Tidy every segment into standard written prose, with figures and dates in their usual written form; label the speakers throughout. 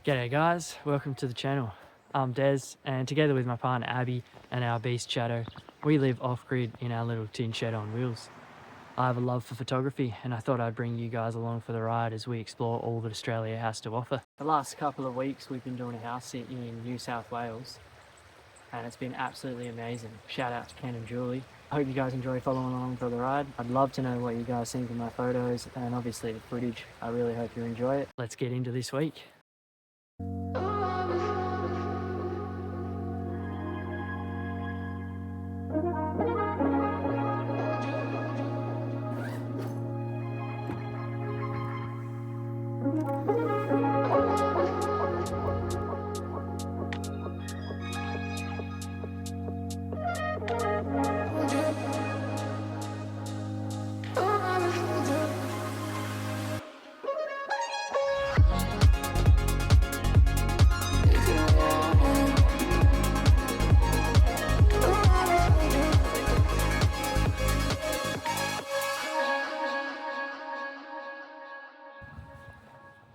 Speaker 1: G'day guys, welcome to the channel. I'm Des, and together with my partner Abby and our beast Shadow, we live off-grid in our little tin shed on wheels. I have a love for photography, and I thought I'd bring you guys along for the ride as we explore all that Australia has to offer. The last couple of weeks we've been doing a house sit in New South Wales, and it's been absolutely amazing. Shout out to Ken and Julie. I hope you guys enjoy following along for the ride. I'd love to know what you guys think of my photos and obviously the footage. I really hope you enjoy it. Let's get into this week.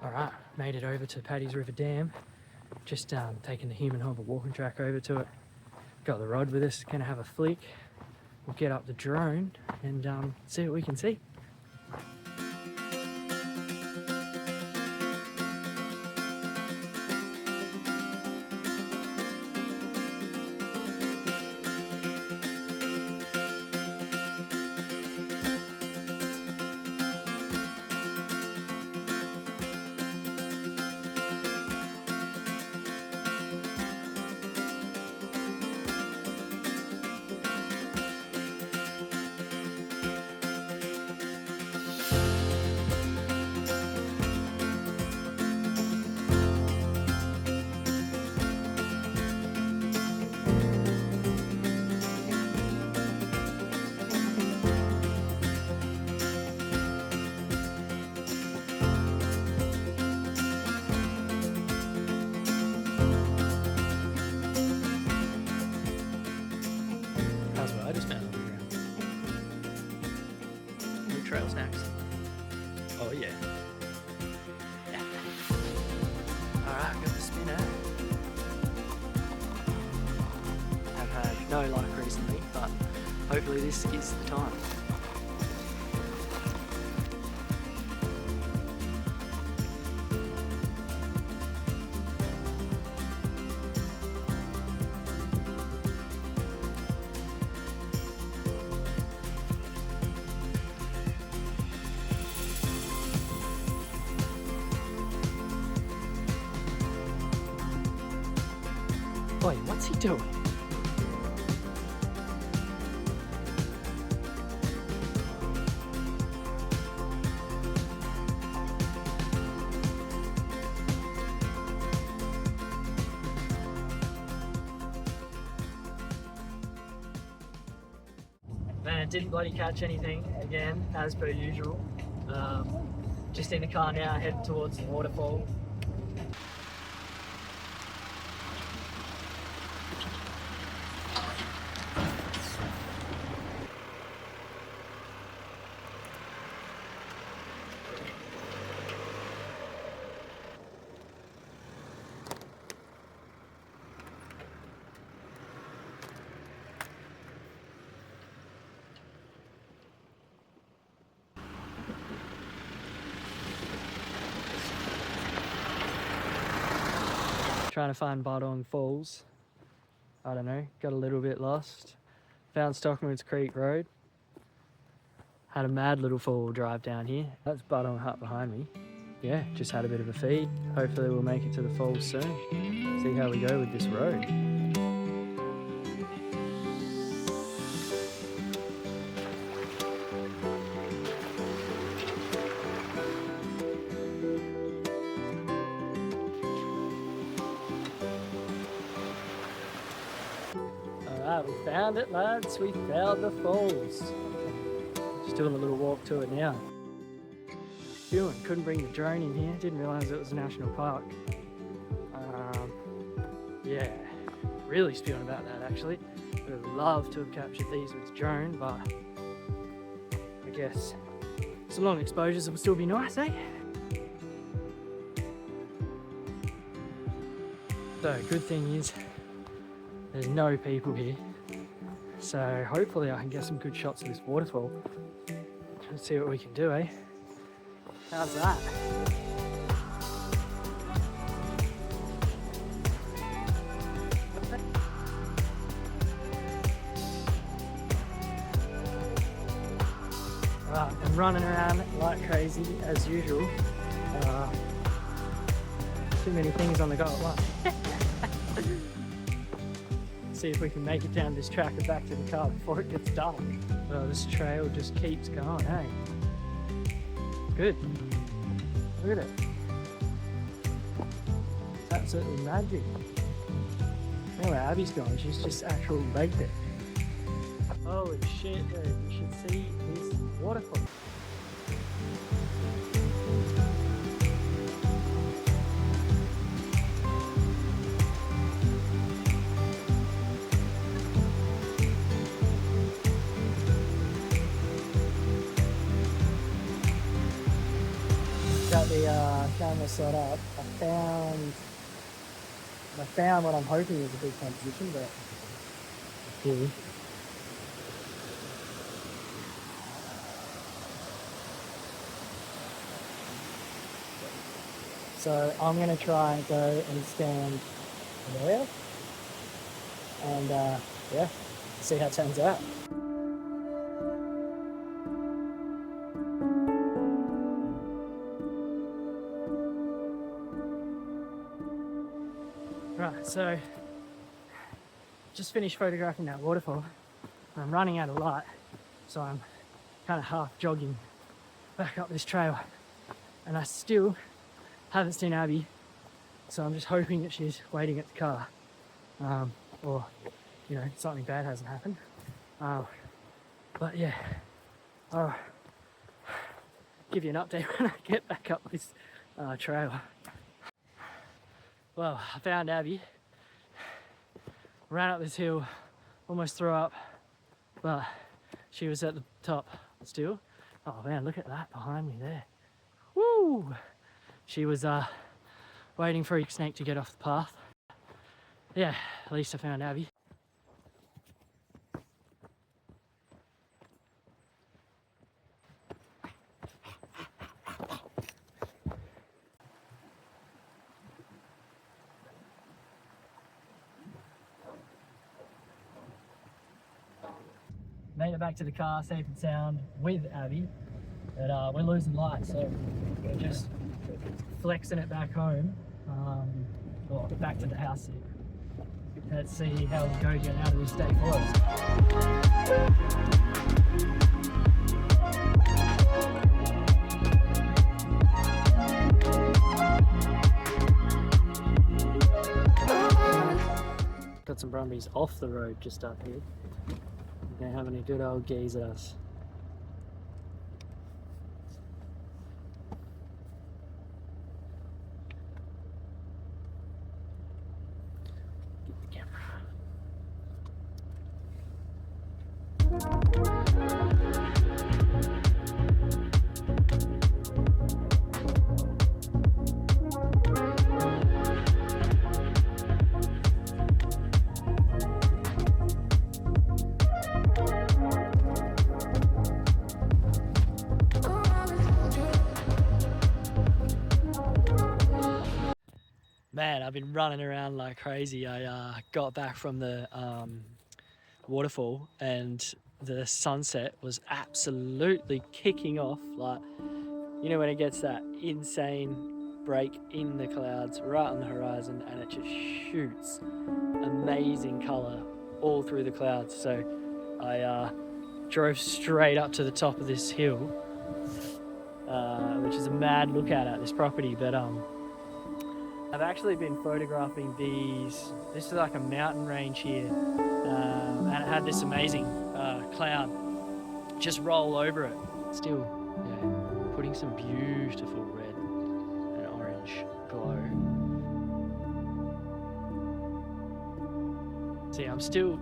Speaker 1: Alright, made it over to Paddy's River Dam. Just taking the human hover walking track over to it. Got the rod with us, gonna have a flick. We'll get up the drone and see what we can see. That's what I just found on the ground. New trail snacks. Oh yeah. Alright, got the spinner. I've had no luck recently, but hopefully this is the time. Wait, what's he doing? Man, didn't bloody catch anything again, as per usual. Just in the car now, heading towards the waterfall. Trying to find Buddong Falls. I don't know, got a little bit lost. Found Stockman's Creek Road. Had a mad little four-wheel drive down here. That's Buddong Hut behind me. Yeah, just had a bit of a feed. Hopefully we'll make it to the falls soon. See how we go with this road. Alright, we found it, lads. We found the falls. Just doing a little walk to it now. Couldn't bring the drone in here. Didn't realise it was a national park. Yeah, really spewing about that actually. Would have loved to have captured these with the drone, but I guess some long exposures would still be nice, eh? So good thing is there's no people here, so hopefully I can get some good shots of this waterfall. Let's see what we can do, eh? How's that? Right, I'm running around like crazy as usual. Too many things on the go at once. See if we can make it down this track and back to the car before it gets dark. Oh, this trail just keeps going, hey? Good. Look at it. It's absolutely magic. Now where Abby's gone, she's just actually legged it. Holy shit, dude. You should see this waterfall. Got the camera set up. I found what I'm hoping is a big composition, but here. So I'm gonna try and go and stand there, and yeah, see how it turns out. Right, so just finished photographing that waterfall. I'm running out of light, so I'm kind of half jogging back up this trail, and I still haven't seen Abby, so I'm just hoping that she's waiting at the car, or you know, something bad hasn't happened. But yeah, I'll give you an update when I get back up this trail. Well, I found Abby, ran up this hill, almost threw up, but she was at the top still. Oh man, look at that behind me there. Woo! She was waiting for a snake to get off the path. Yeah, at least I found Abby. Made it back to the car safe and sound with Abby, but we're losing light, so we're just flexing it back home, or back to the house here. Let's see how we go getting out of this state forest. Got some brumbies off the road just up here. They're having a good old gaze at us. Get the camera. Man, I've been running around like crazy. I got back from the waterfall and the sunset was absolutely kicking off. Like, you know when it gets that insane break in the clouds right on the horizon and it just shoots amazing colour all through the clouds. So I drove straight up to the top of this hill, which is a mad lookout at this property, but I've actually been photographing these. This is like a mountain range here, and it had this amazing cloud just roll over it. Still, yeah, putting some beautiful red and orange glow. See, I'm still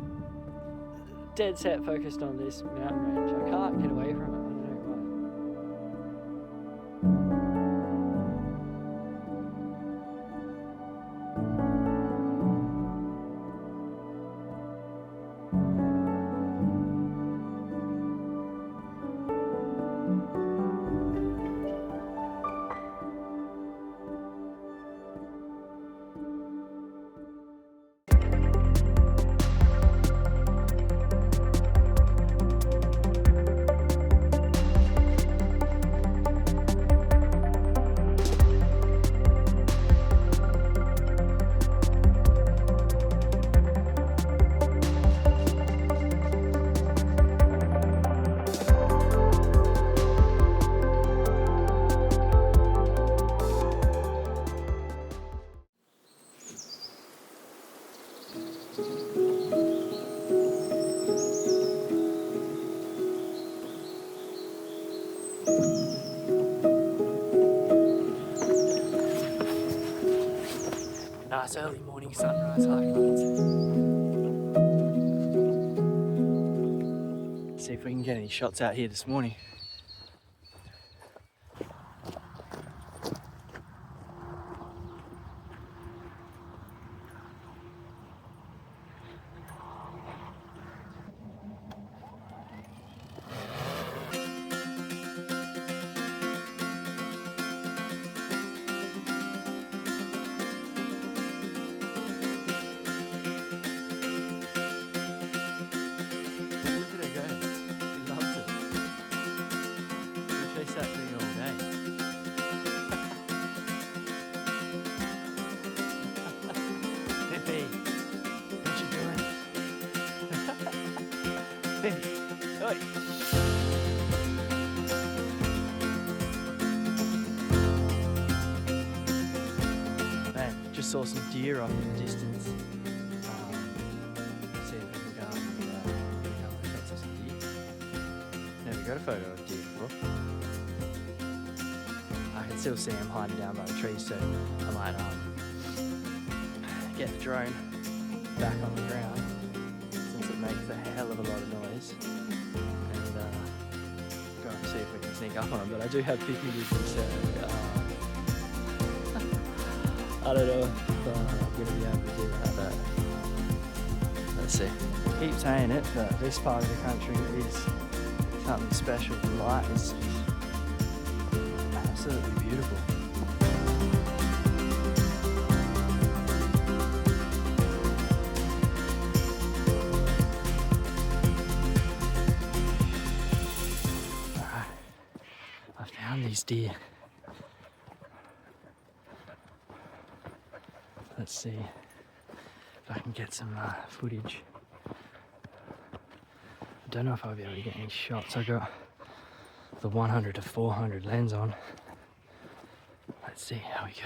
Speaker 1: dead set focused on this mountain range. I can't get away from it. Nice early morning sunrise highlights. See if we can get any shots out here this morning. That thing all day. Pippi, what you doing? Pippi, oi. Man, just saw some deer off in the distance. See if we can go and shots of some deer. Never got a photo of deer before. I can still see him hiding down by the trees, so I might get the drone back on the ground since it makes a hell of a lot of noise, and go and see if we can sneak up on him. But I do have Pippi with me, so I don't know if I'm going to be able to do that, but let's see. I keep saying it, but this part of the country is something special. The light is absolutely beautiful. Alright, I found these deer. Let's see if I can get some footage. I don't know if I'll be able to get any shots. I got the 100 to 400 lens on. Let's see how we go.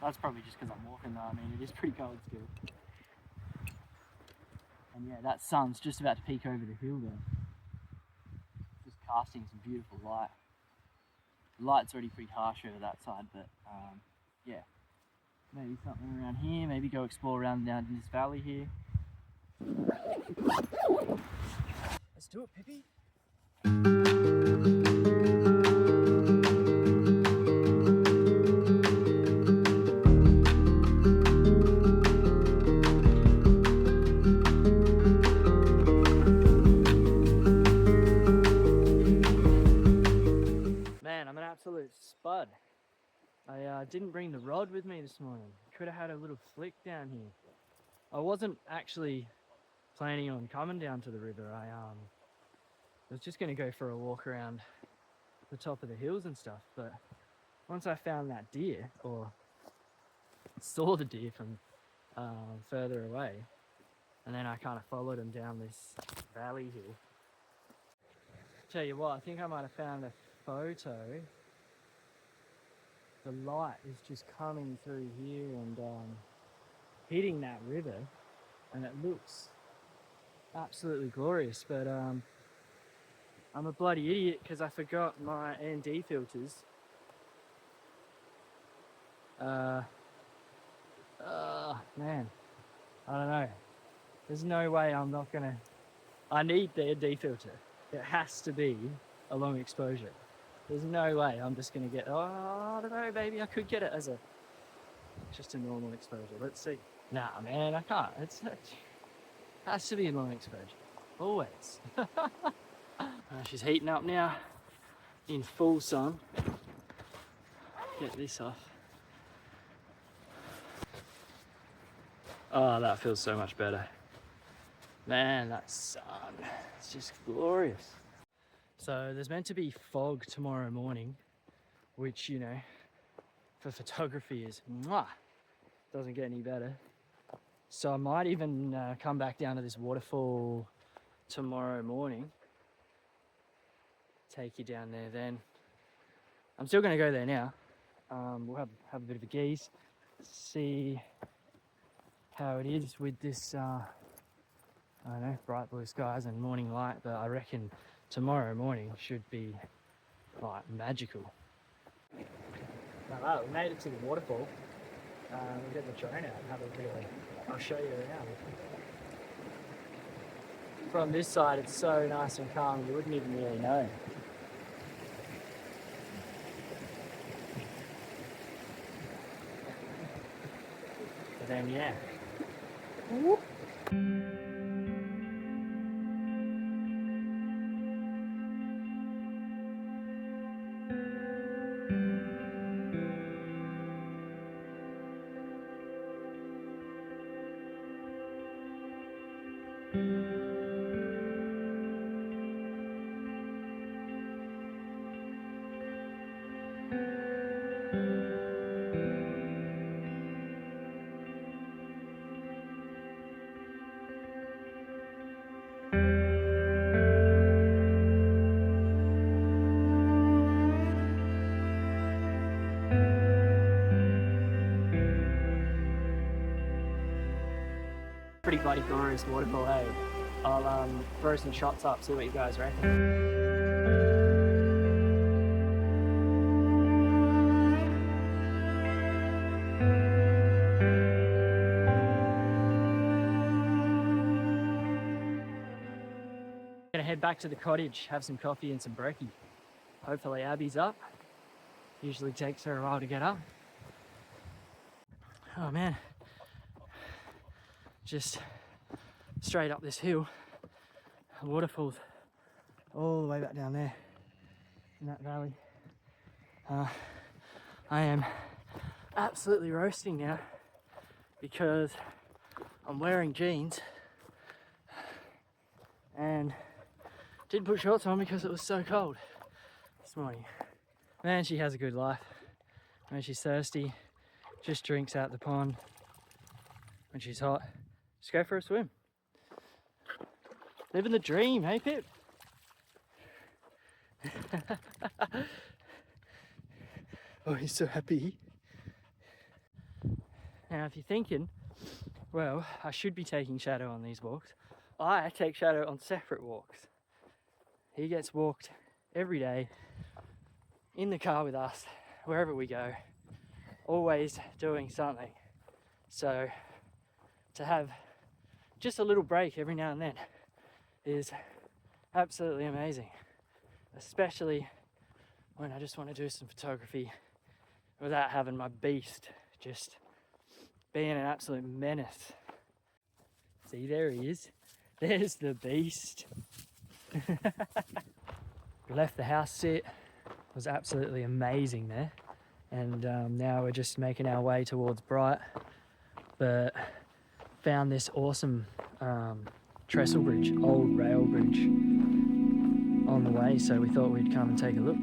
Speaker 1: That's probably just because I'm walking though. I mean, it is pretty cold still. And yeah, that sun's just about to peek over the hill there. Just casting some beautiful light. The light's already pretty harsh over that side, but yeah. Maybe something around here, maybe go explore around down in this valley here. Let's do it, Pippi. Man, I'm an absolute spud. I didn't bring the rod with me this morning. Could have had a little flick down here. I wasn't actually planning on coming down to the river. I was just going to go for a walk around the top of the hills and stuff, but once I found that deer, or saw the deer from further away, and then I kind of followed him down this valley hill, tell you what, I think I might have found a photo. The light is just coming through here and hitting that river, and it looks absolutely glorious. But I'm a bloody idiot because I forgot my ND filters. Man, I don't know. There's no way I'm not gonna. I need the ND filter. It has to be a long exposure. There's no way I'm just gonna get. Oh, I don't know, baby. I could get it as just a normal exposure. Let's see. Nah, man, I can't. It has to be a long exposure. Always. She's heating up now in full sun. Get this off. Oh, that feels so much better. Man, that sun, it's just glorious. So there's meant to be fog tomorrow morning, which, you know, for photography is mwah, doesn't get any better. So I might even come back down to this waterfall tomorrow morning. Take you down there then. I'm still gonna go there now. We'll have a bit of a gaze, see how it is with this, I don't know, bright blue skies and morning light, but I reckon tomorrow morning should be like magical. Wow, we made it to the waterfall. We'll get the drone out and have a really, I'll show you around. From this side, it's so nice and calm, you wouldn't even really know. But then, yeah. Whoop. Pretty bloody glorious waterfall, hey? I'll throw some shots up, see what you guys reckon. Gonna head back to the cottage, have some coffee and some brekkie. Hopefully Abby's up. Usually takes her a while to get up. Oh man. Just straight up this hill, waterfalls all the way back down there in that valley. I am absolutely roasting now because I'm wearing jeans and didn't put shorts on because it was so cold this morning. Man, she has a good life. When she's thirsty, just drinks out the pond. When she's hot, just go for a swim. Living the dream, hey Pip? Oh, he's so happy. Now, if you're thinking, well, I should be taking Shadow on these walks, I take Shadow on separate walks. He gets walked every day in the car with us, wherever we go, always doing something. So to have just a little break every now and then is absolutely amazing, especially when I just want to do some photography without having my beast just being an absolute menace. See, there he is. There's the beast. Left the house sit, was absolutely amazing there, and now we're just making our way towards Bright, but found this awesome trestle bridge, old rail bridge on the way, so we thought we'd come and take a look.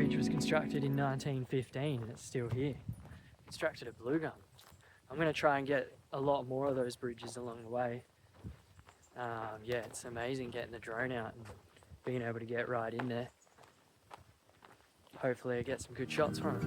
Speaker 1: bridge was constructed in 1915 and it's still here. Constructed at Buddong. I'm going to try and get a lot more of those bridges along the way. Yeah, it's amazing getting the drone out and being able to get right in there. Hopefully I get some good shots from it.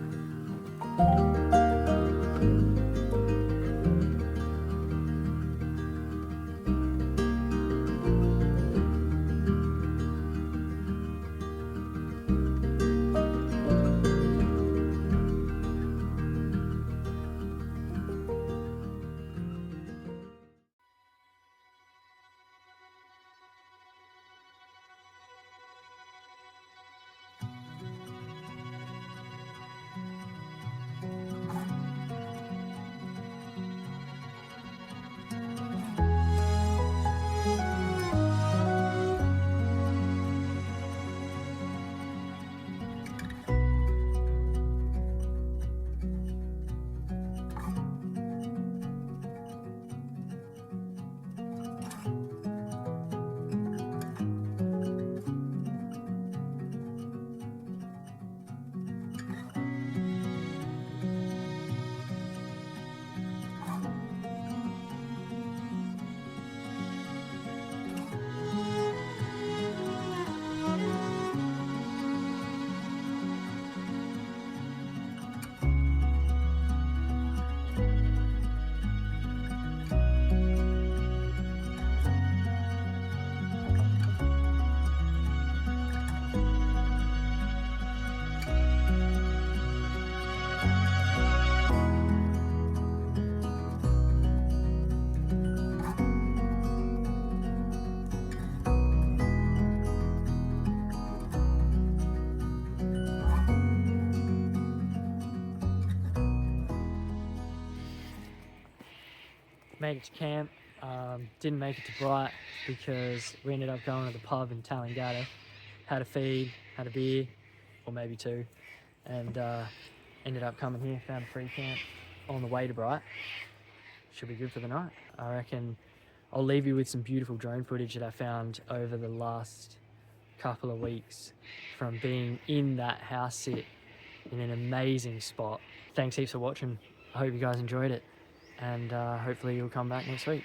Speaker 1: Made it to camp, didn't make it to Bright because we ended up going to the pub in Tallangatta, had a feed, had a beer, or maybe two, and ended up coming here, found a free camp on the way to Bright. Should be good for the night. I reckon I'll leave you with some beautiful drone footage that I found over the last couple of weeks from being in that house sit in an amazing spot. Thanks heaps for watching. I hope you guys enjoyed it. And hopefully you'll come back next week.